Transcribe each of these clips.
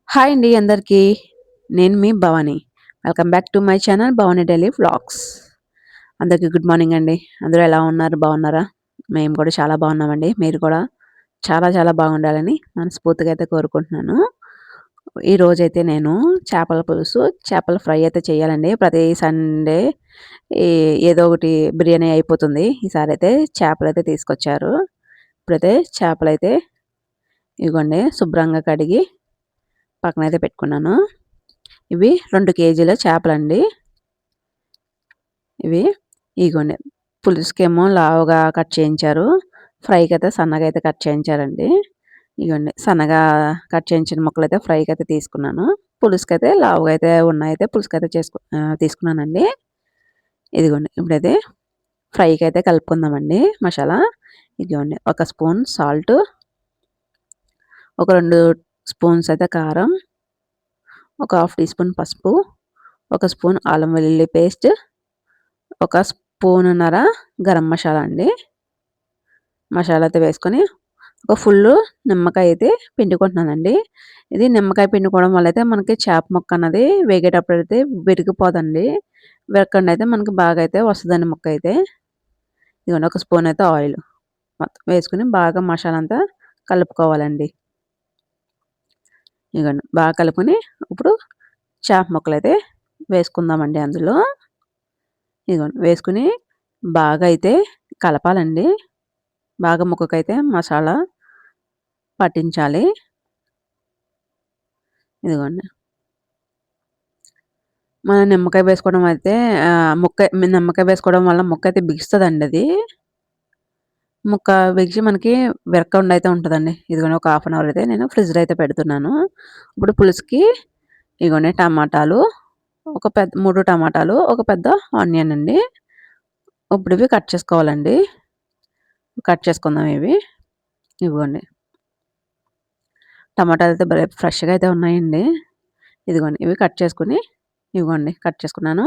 Hi అండి అందరికీ. నేను మీ Bhavani. Welcome back to my channel Bhavani daily vlogs. అందరికీ గుడ్ మార్నింగ్ అండి. అందరూ ఎలా ఉన్నారు? బాగున్నారా? మేము కూడా చాలా బాగున్నామండి. మీరు కూడా చాలా చాలా బాగుండాలని మనస్ఫూర్తిగా అయితే కోరుకుంటున్నాను. ఈరోజైతే నేను చేపల పులుసు, చేపల ఫ్రై అయితే చేయాలండి. ప్రతి సండే ఈ ఏదో ఒకటి బిర్యానీ అయిపోతుంది. ఈసారి అయితే చేపలైతే తీసుకొచ్చారు. ఇప్పుడైతే చేపలైతే ఇగోండి శుభ్రంగా కడిగి పక్కనైతే పెట్టుకున్నాను. ఇవి 2 కేజీల చేపలండి. ఇవి ఇగోండి పులుసుకేమో లావుగా కట్ చేయించారు. ఫ్రైకైతే సన్నగా అయితే కట్ చేయించారండి. ఇగోండి సన్నగా కట్ చేయించిన ముక్కలైతే ఫ్రైకైతే తీసుకున్నాను. పులుసుకైతే లావుగా అయితే ఉన్నాయైతే పులుసుకైతే తీసుకున్నానండి. ఇదిగోండి ఇప్పుడైతే ఫ్రైకైతే కలుపుకుందామండి మసాలా. ఇదిగోండి ఒక స్పూన్ సాల్ట్, ఒక 2 స్పూన్స్ అయితే కారం, ఒక హాఫ్ టీ స్పూన్ పసుపు, ఒక స్పూన్ అల్లం వెల్లుల్లి పేస్ట్, ఒక స్పూనున్నర గరం మసాలా అండి. మసాలా అయితే వేసుకొని ఒక ఫుల్లు నిమ్మకాయ అయితే పిండుకుంటున్నానండి. ఇది నిమ్మకాయ పిండుకోవడం వల్ల అయితే మనకి చేప ముక్క అన్నది వేగేటప్పుడు అయితే విరిగిపోదండి. విరగకుండా అయితే మనకి బాగా అయితే వస్తుందండి ముక్క అయితే. ఇదిగోండి ఒక స్పూన్ అయితే ఆయిల్ మొత్తం వేసుకుని బాగా మసాలా అంతా కలుపుకోవాలండి. ఇదిగోండి బాగా కలుపుకొని ఇప్పుడు చేప ముక్కలైతే వేసుకుందామండి అందులో. ఇదిగోండి వేసుకుని బాగా అయితే కలపాలండి. బాగా ముక్కకైతే మసాలా పట్టించాలి. ఇదిగోండి మనం నిమ్మకాయ వేసుకోవడం అయితే నిమ్మకాయ వేసుకోవడం వల్ల ముక్క అయితే బిగుస్తదండి అది. ముక్క బిగిసి మనకి విరగకుండా అయితే ఉంటదండి. ఇదిగోండి ఒక హాఫ్ అన్ అవర్ అయితే నేను ఫ్రిడ్జ్‌లో అయితే పెడుతున్నాను. ఇప్పుడు పులుసుకి ఇగోండి టమాటాలు, ఒక 3 టమాటాలు, ఒక పెద్ద ఆనియన్ అండి. ఇప్పుడు ఇవి కట్ చేసుకోవాలండి. కట్ చేసుకుందాం ఇవి. ఇదిగోండి టమాటాలు అయితే భలే ఫ్రెష్‌గా అయితే ఉన్నాయండి. ఇదిగోండి ఇవి కట్ చేసుకొని ఇదిగోండి కట్ చేసుకున్నాను.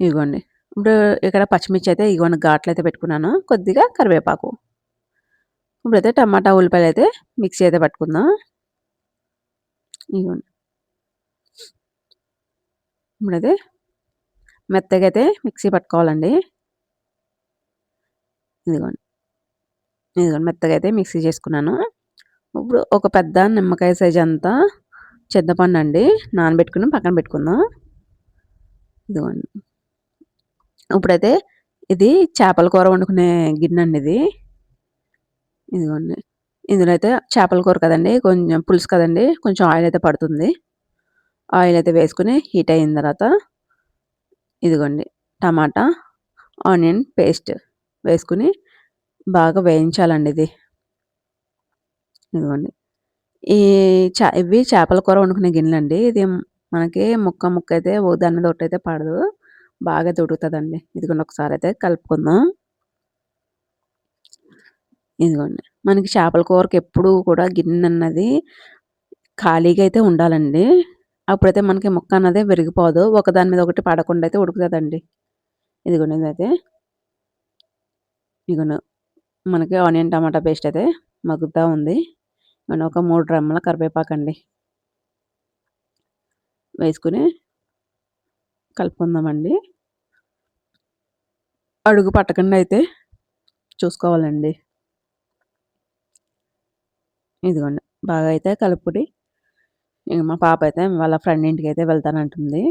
ఇదిగోండి ఇప్పుడు ఇక్కడ పచ్చిమిర్చి అయితే ఇదిగోండి ఘాట్లయితే పెట్టుకున్నాను. కొద్దిగా కరివేపాకు. ఇప్పుడైతే టమాటా, ఉల్లిపాయలు అయితే మిక్సీ అయితే పట్టుకుందాం. ఇదిగోండి ఇప్పుడైతే మెత్తగా అయితే మిక్సీ పట్టుకోవాలండి. ఇదిగోండి ఇదిగోండి మెత్తగా అయితే మిక్సీ చేసుకున్నాను. ఇప్పుడు ఒక పెద్ద నిమ్మకాయ సైజ్ అంతా చింతపండు అండి నానబెట్టుకుని పక్కన పెట్టుకుందాం. ఇదిగోండి ఇప్పుడైతే ఇది చేపల కూర వండుకునే గిన్నె అండి ఇది. ఇదిగోండి ఇందులో అయితే చేపల కూర కదండి, కొంచెం పులుసు కదండి, కొంచెం ఆయిల్ అయితే పడుతుంది. ఆయిల్ అయితే వేసుకుని హీట్ అయిన తర్వాత ఇదిగోండి టమాటా, ఆనియన్ పేస్ట్ వేసుకుని బాగా వేయించాలండి ఇది. ఇదిగోండి ఈ ఇవి చేపల కూర వండుకునే గిన్నెలండి. ఇది మనకి ముక్క ముక్క అయితే దాని మీద ఒట్టయితే పడదు. బాగా ఉడుకుతదండి. ఇదిగోండి ఒకసారి అయితే కలుపుకుందాం. ఇదిగోండి మనకి చేపల కూరకి ఎప్పుడూ కూడా గిన్నె అన్నది ఖాళీగా అయితే ఉండాలండి. అప్పుడైతే మనకి ముక్క అన్నది విరిగిపోదు. ఒకదాని మీద ఒకటి పడకుండా అయితే ఉడుకుతదండి. ఇదిగోండి ఇదైతే ఇదిగోండి మనకి ఆనియన్ టమాటా పేస్ట్ అయితే మగ్గుతా ఉంది. మనం ఒక 3 రెమ్మల కరివేపాకండి వేసుకుని కలుపుకుందామండి. అడుగు పట్టకుండా అయితే చూసుకోవాలండి. ఇదిగోండి బాగా అయితే కలుపుకొని ఇక మా పాప అయితే వాళ్ళ ఫ్రెండ్ ఇంటికైతే వెళ్తానంటుంది.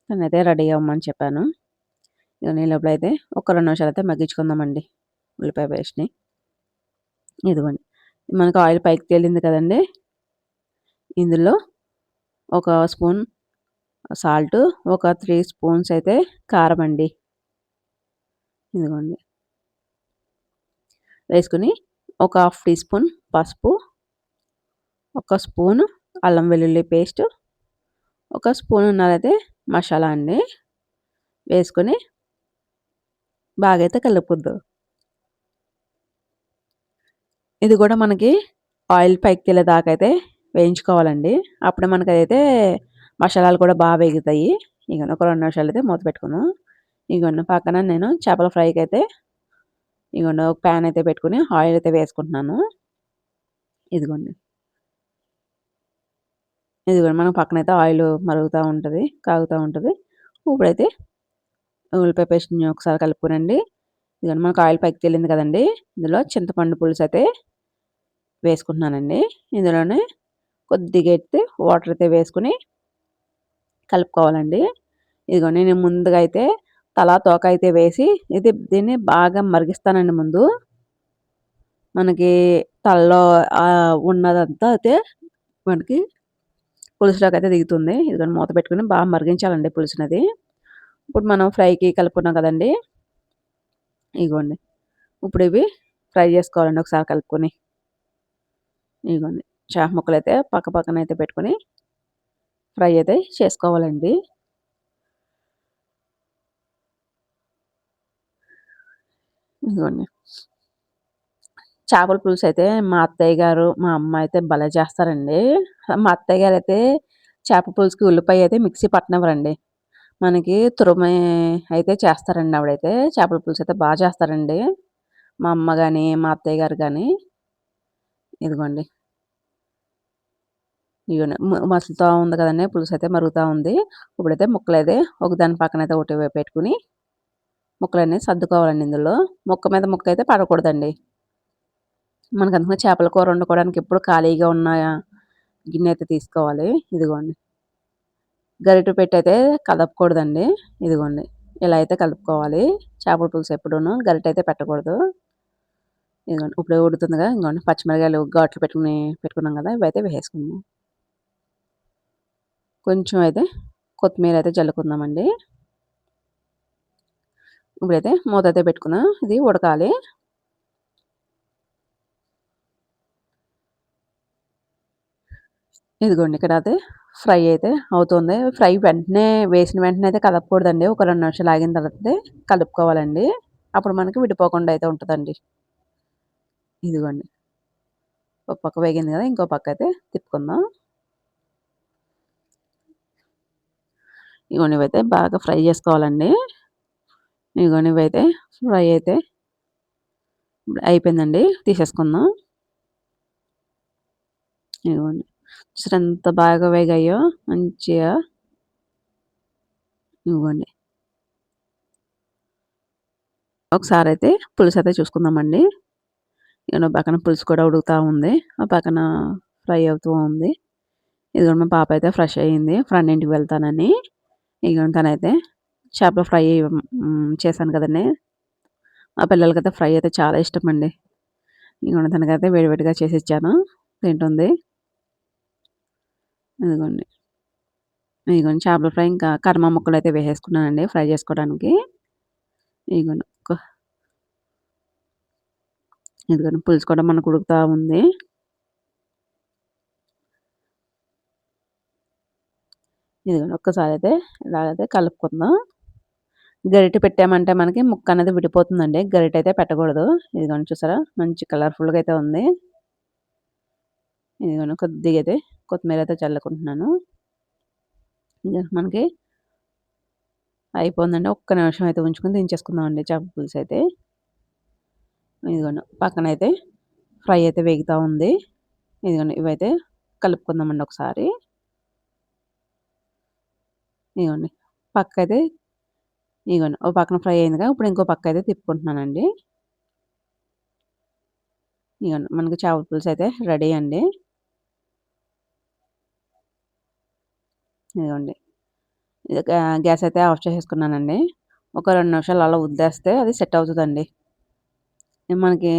తనైతే రెడీ అవ్వమని చెప్పాను. ఇక ఈ లోపలైతే ఒక 2 నిమిషాలైతే మగ్గించుకుందామండి ఉల్లిపాయ పేస్ట్‌ని. ఇదిగోండి మనకు ఆయిల్ పైకి తేలింది కదండీ! ఇందులో ఒక స్పూన్ సాల్ట్, ఒక 3 స్పూన్స్ అయితే కారం అండి. ఇదిగోండి వేసుకొని ఒక హాఫ్ టీ స్పూన్ పసుపు, ఒక స్పూను అల్లం వెల్లుల్లి పేస్ట్, ఒక స్పూనున్నరైతే మసాలా అండి వేసుకొని బాగా అయితే కలుపుద్దాం. ఇది కూడా మనకి ఆయిల్ పైకి తేలేదాకా అయితే వేయించుకోవాలండి. అప్పుడే మనకదైతే మసాలాలు కూడా బాగా వేగుతాయి. ఇగోండి ఒక 2 నిమిషాలైతే మూత పెట్టుకుందాం. ఇగోండి పక్కన నేను చేపల ఫ్రైకైతే ఇగోండి ఒక ప్యాన్ అయితే పెట్టుకొని ఆయిల్ అయితే వేసుకుంటున్నాను. ఇదిగోండి ఇదిగోండి మనం పక్కనైతే ఆయిల్ మరుగుతా ఉంటది. కాగుతా ఉంటది. ఇప్పుడైతే ఉల్లిపాయ పేస్ట్‌ని ఒకసారి కలుపుకోనండి. ఇదిగోండి మనకు ఆయిల్ పైకి తేలింది కదండీ! ఇందులో చింతపండు పులుసైతే వేసుకుంటున్నానండి. ఇందులోనే కొద్దిగా అయితే వాటర్ అయితే వేసుకొని కలుపుకోవాలండి. ఇదిగోండి నేను ముందుగా అయితే తలా, తోక అయితే వేసి దీన్ని బాగా మరిగిస్తానండి ముందు. మనకి తలలో ఉన్నదంతా అయితే మనకి పులుసులోకైతే దిగుతుంది. ఇదిగోండి మూత పెట్టుకొని బాగా మరిగించాలండి పులుసునది. ఇప్పుడు మనం ఫ్రైకి కలుపుకున్నాం కదండీ! ఇగోండి. ఇప్పుడు ఇవి ఫ్రై చేసుకోవాలండి ఒకసారి కలుపుకొని. ఇగోండి. చేప ముక్కలైతే పక్క పక్కనైతే పెట్టుకొని ఫ్రై అయితే చేసుకోవాలండి. ఇదిగోండి. చేపల పులుసయితే మా అత్తయ్య గారు, మా అమ్మ అయితే భలే చేస్తారండి. మా అత్తయ్య గారైతే చేప పులుసుకి ఉల్లిపాయ అయితే మిక్సీ పట్టనివ్వరండి. మనకి తురుమి అయితే చేస్తారండి ఆవిడైతే. చేపల పులుసయితే చేస్తారండి. మా అమ్మ గాని, మా అత్తయ్య గారు గాని. ఇదిగోండి. ఇగోండి. మసులుతా ఉంది కదండీ! పులుసయితే మరుగుతా ఉంది. ఇప్పుడైతే ముక్కలైతే ఒకదాని పక్కనైతే ఒకటి పెట్టుకొని ముక్కలన్నీ సర్దుకోవాలండి ఇందులో. ముక్క మీద ముక్కయితే పడకూడదండి. మనకందుకని చేపల కూర వండుకోవడానికి ఎప్పుడు ఖాళీగా ఉన్న గిన్నె అయితే తీసుకోవాలి. ఇదిగోండి. గరిటె పెట్టయితే కదపకూడదండి. ఇదిగోండి. ఇలా అయితే కలుపుకోవాలి. చేపల పులుసు ఎప్పుడూను గరిటె అయితే పెట్టకూడదు. ఇదిగోండి. ఇప్పుడే ఉడుకుతుందిగా ఇదిగోండి పచ్చిమిరపకాయలు ఘాట్లు పెట్టుకున్నాం కదా! ఇవైతే వేసేసుకుందాం. కొంచెం అయితే కొత్తిమీర అయితే జల్లుకుందామండి. ఇప్పుడైతే మూత అయితే పెట్టుకుందాం. ఇది ఉడకాలి. ఇదిగోండి ఇక్కడ అయితే ఫ్రై అయితే అవుతుంది. ఫ్రై వెంటనే వేసిన వెంటనే అయితే కదపకూడదండి. ఒక 2 నిమిషాలు ఆగిన తర్వాతే కలుపుకోవాలండి. అప్పుడు మనకి విడిపోకుండా అయితే ఉంటదండి. ఇదిగోండి. ఒక పక్క వేగింది కదా! ఇంకో పక్క అయితే తిప్పుకుందాం. ఇగోండి ఇవైతే బాగా ఫ్రై చేసుకోవాలండి. ఇగోండి ఇవైతే ఫ్రై అయితే అయిపోయిందండి. తీసేసుకుందాం. ఇదిగోండి. చూసారా ఎంత బాగా వేగాయో మంచిగా. ఇదిగోండి. ఒకసారైతే పులుసయితే చూసుకుందామండి. ఇగోండి పక్కన పులుసు కూడా ఉడుకుతా ఉంది. ఆ పక్కన ఫ్రై అవుతూ ఉంది. ఇదిగోండి మా పాప అయితే ఫ్రెష్ అయ్యింది. ఫ్రెండ్ ఇంటికి వెళ్తానని. ఇగోండి తనైతే చేపల ఫ్రై చేశాను కదండీ! మా పిల్లలకైతే ఫ్రై అయితే చాలా ఇష్టమండి. ఇగోండి తనకైతే వేడి వేడిగా చేసిచ్చాను. తింటుంది. ఇదిగోండి. ఇదిగోండి చేపల ఫ్రై ఇంకా కర్మ ముక్కలైతే వేసేసుకున్నానండి ఫ్రై చేసుకోవడానికి. ఇదిగోండి. ఇదిగోండి పులుసు కూడా మనకు ఉడుకుతా ఉంది. ఇదిగోండి ఒక్కసారైతే ఇలాగైతే కలుపుకుందాం. గరిటె పెట్టామంటే మనకి ముక్క అనేది విడిపోతుందండి. గరిటె అయితే పెట్టకూడదు. ఇదిగోండి చూసారా? మంచి కలర్‌ఫుల్‌గా అయితే ఉంది. ఇదిగోండి కొద్దిగా అయితే కొత్తిమీర అయితే చల్లుకుంటున్నాను. ఇగ మనకి అయిపోయిందండి. ఒక్క నిమిషం అయితే ఉంచుకొని దించేసుకుందామండి చేపల పులుసయితే. ఇదిగోండి పక్కనైతే ఫ్రై అయితే వేగుతా ఉంది. ఇదిగోండి ఇవైతే కలుపుకుందామండి ఒకసారి. ఇదిగోండి పక్కైతే ఇదిగోండి ఓ పక్కన ఫ్రై అయిందిగా. ఇప్పుడు ఇంకో పక్కయితే తిప్పుకుంటున్నానండి. ఇదిగోండి మనకి చేపల పులుసయితే రెడీ అండి. ఇదిగోండి. ఇది గ్యాస్ అయితే ఆఫ్ చేసేసుకున్నానండి. ఒక 2 నిమిషాలు అలా వదిలేస్తే అది సెట్ అవుతదండి. మనకి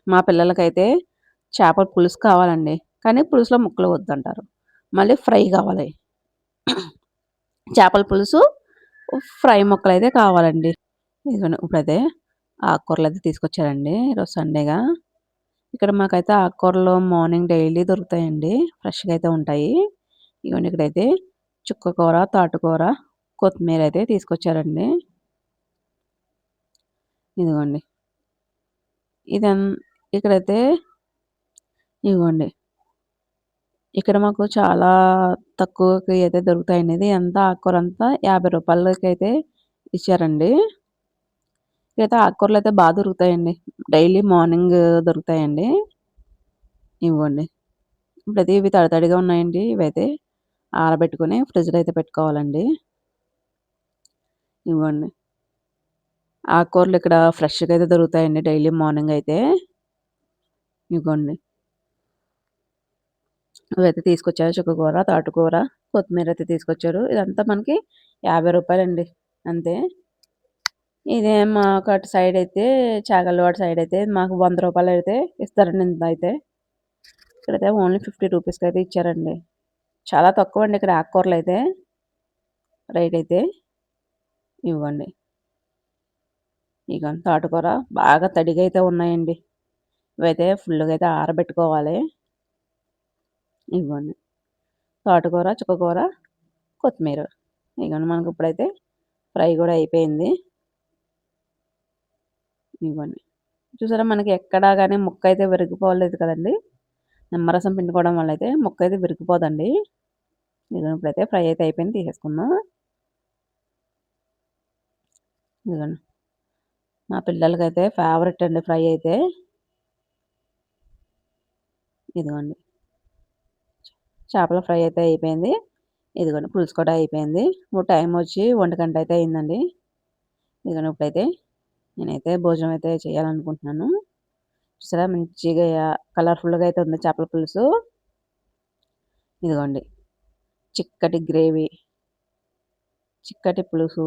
మా పిల్లలకైతే చేపల పులుసు కావాలండి. కానీ పులుసులో ముక్కలు వద్దంటారు. మళ్ళీ ఫ్రై కావాలి. చేపల పులుసు, ఫ్రై ముక్కలైతే కావాలండి. ఇదిగోండి ఇప్పుడైతే ఆకుకూరలయితే తీసుకొచ్చారండి. ఈరోజు సండేగా. ఇక్కడ మాకైతే ఆకుకూరలు మార్నింగ్ డైలీ దొరుకుతాయండి. ఫ్రెష్‌గా అయితే ఉంటాయి. ఇగోండి ఇక్కడైతే చుక్కకూర, తోటకూర, కొత్తిమీరైతే తీసుకొచ్చారండి. ఇదిగోండి. ఇదన్ ఇక్కడైతే ఇగోండి. ఇక్కడ మాకు చాలా తక్కువకి అయితే దొరుకుతాయండి. ఇది ఎంత ఆకుకూరంతా రూ. 50కైతే ఇచ్చారండి. ఇక్కడైతే ఆకుకూరలయితే దొరుకుతాయండి. డైలీ మార్నింగ్ దొరుకుతాయండి. ఇవ్వండి. ఇప్పుడైతే ఇవి తడి తడిగా ఉన్నాయండి ఇవైతే. ఆరబెట్టుకొని ఫ్రిడ్జ్‌లో అయితే పెట్టుకోవాలండి. ఇవ్వండి. ఆకుకూరలు ఇక్కడ ఫ్రెష్‌గా అయితే దొరుకుతాయండి డైలీ మార్నింగ్ అయితే. ఇగోండి. అవైతే తీసుకొచ్చారు. చుక్కకూర, తోటకూర, కొత్తిమీర అయితే తీసుకొచ్చారు. ఇదంతా మనకి రూ. 50 అంతే. ఇదే మాకు అటు సైడ్ అయితే చాగల్వాడ సైడ్ అయితే మాకు రూ. 100 అయితే ఇస్తారండి ఇంతైతే. ఇక్కడైతే ఓన్లీ రూ. 50కి అయితే ఇచ్చారండి. చాలా తక్కువండి ఇక్కడ ఆకుకూరలైతే రేట్ అయితే. ఇవ్వండి. ఇగోండి తోటకూర బాగా తడిగా అయితే ఉన్నాయండి. ఇవైతే ఫుల్‌గా అయితే ఆరబెట్టుకోవాలి. ఇవ్వండి. తోటకూర, చుక్కకూర, కొత్తిమీర. ఇగోండి మనకిప్పుడైతే ఫ్రై గూడా అయిపోయింది. ఇవ్వండి. చూసారా మనకి ఎక్కడా గాని ముక్కయితే విరిగిపోలేదు కదండీ! నిమ్మరసం పిండుకోవడం వల్ల అయితే ముక్కయితే విరిగిపోదండి. ఇదిగోండి ఇప్పుడైతే ఫ్రై అయితే అయిపోయింది తీసేసుకుందాం. ఇదిగోండి. మా పిల్లలకైతే ఫేవరెట్ అండి ఫ్రై అయితే. ఇదిగోండి. చేపల ఫ్రై అయితే అయిపోయింది. ఇదిగోండి పులుసు కూడా అయిపోయింది. ఇప్పుడు టైం వచ్చి 1:00 అయితే అయిందండి. ఇదిగోండి ఇప్పుడైతే నేనైతే భోజనం అయితే చేయాలనుకుంటున్నాను. చూసారా మంచిగా కలర్‌ఫుల్‌గా అయితే ఉంది చేపల పులుసు. ఇదిగోండి. చిక్కటి గ్రేవీ, చిక్కటి పులుసు.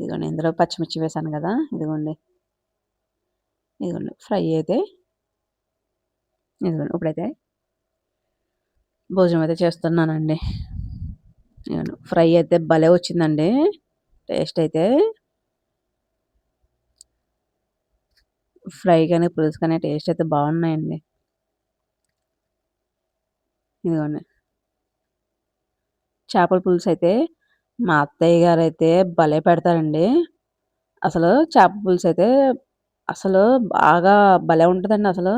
ఇదిగోండి ఇందులో పచ్చిమిర్చి వేశాను గదా! ఇదిగోండి ఫ్రై అయితే ఇదిగోండి ఇప్పుడైతే భోజనం అయితే చేస్తున్నానండి. ఇదిగోండి ఫ్రై అయితే భలే వచ్చిందండి. టేస్ట్ అయితే ఫ్రై గాని, పులుసు కానీ టేస్ట్ అయితే బాగున్నాయండి. ఇదిగోండి. చేపల పులుసయితే మా అత్తయ్య గారైతే భలే పెడతారండి. అసలు చేప పులుసయితే అసలు బాగా భలే ఉంటదండి అసలు.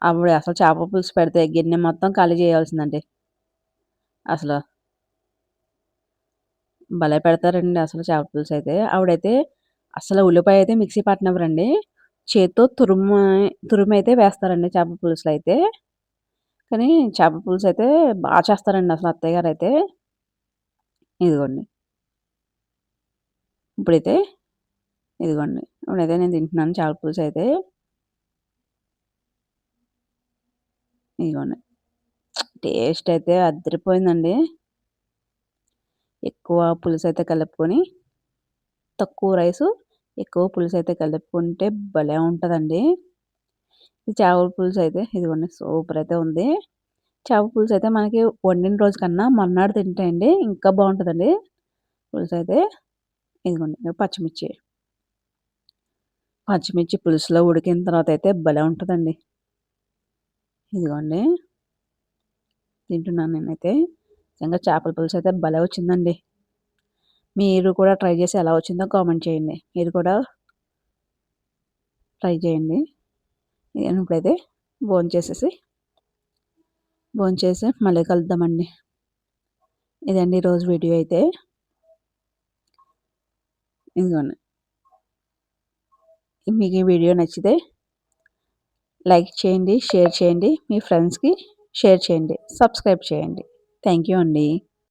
ఆవిడ అసలు చేపల పులుసు పెడితే గిన్నె మొత్తం ఖాళీ చేయాల్సిందండి. అసలు భలే పెడతారండి అసలు చేపల పులుసయితే. ఆవిడైతే అసలు ఉల్లిపాయ అయితే మిక్సీ పట్టనివ్వరండి. చేత్తో తురుమైతే వేస్తారండి చేపల పులుసులో అయితే. కానీ చేపల పులుసయితే చేస్తారండి అసలు అత్తయ్య గారైతే. ఇదిగోండి. ఇప్పుడైతే ఇదిగోండి. ఇప్పుడైతే నేను తింటున్నాను చేపల పులుసయితే. ఇదిగోండి. టేస్ట్ అయితే అదిరిపోయిందండి. ఎక్కువ పులుసయితే కలుపుకొని, తక్కువ రైసు, ఎక్కువ పులుసయితే కలుపుకుంటే భలే ఉంటదండి. ఈ చేపల పులుసయితే ఇదిగోండి సూపరయితే ఉంది. చేపల పులుసయితే మనకి వండిన రోజు కన్నా మర్నాడు తింటే అండి ఇంకా బావుంటదండి పులుసయితే. ఇదిగోండి పచ్చిమిర్చి. పచ్చిమిర్చి పులుసులో ఉడికిన తర్వాత అయితే భలే ఉంటదండి. ఇదిగోండి తింటున్నాను నేనైతే. నిజంగా చేపల పులుసయితే భలే వచ్చిందండి. మీరు కూడా ట్రై చేసి ఎలా వచ్చిందో కామెంట్ చేయండి. మీరు కూడా ట్రై చేయండి. నేను ఇప్పుడైతే భోంచేసి మళ్ళీ కలుద్దామండి. ఇదండి ఈరోజు వీడియో అయితే. ఇదిగోండి. మీకు ఈ వీడియో నచ్చితే లైక్ చేయండి, షేర్ చేయండి, మీ ఫ్రెండ్స్‌కి షేర్ చేయండి, సబ్స్క్రైబ్ చేయండి. థ్యాంక్ యూ అండి.